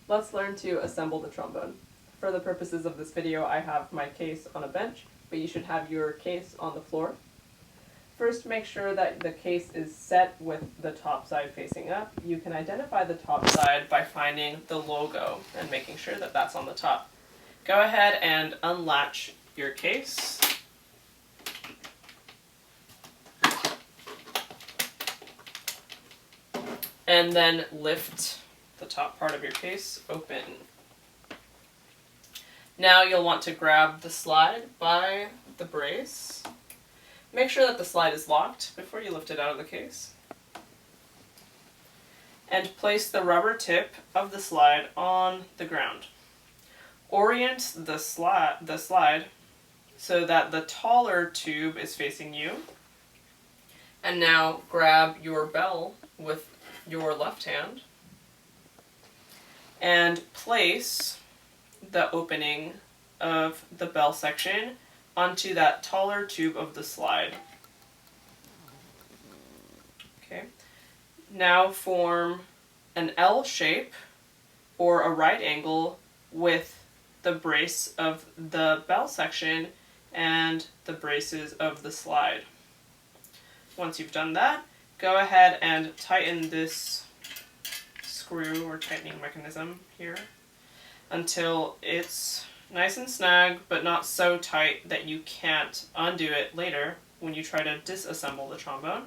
Let's learn to assemble the trombone. For the purposes of this video, I have my case on a bench, but you should have your case on the floor. First, make sure that the case is set with the top side facing up. You can identify the top side by finding the logo and making sure that that's on the top. Go ahead and unlatch your case. And then lift the top part of your case open. Now you'll want to grab the slide by the brace. Make sure that the slide is locked before you lift it out of the case. And place the rubber tip of the slide on the ground. Orient the slide so that the taller tube is facing you. And now grab your bell with your left hand and place the opening of the bell section onto that taller tube of the slide. Okay. Now form an L shape or a right angle with the brace of the bell section and the braces of the slide. Once you've done that, go ahead and tighten this screw or tightening mechanism here until it's nice and snug, but not so tight that you can't undo it later when you try to disassemble the trombone.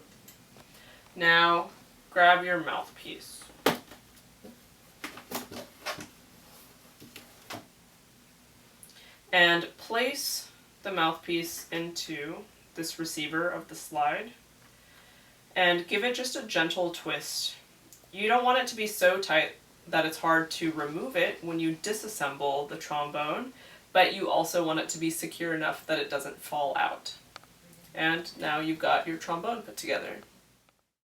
Now, grab your mouthpiece. And place the mouthpiece into this receiver of the slide and give it just a gentle twist. You don't want it to be so tight that it's hard to remove it when you disassemble the trombone, but you also want it to be secure enough that it doesn't fall out. And now you've got your trombone put together.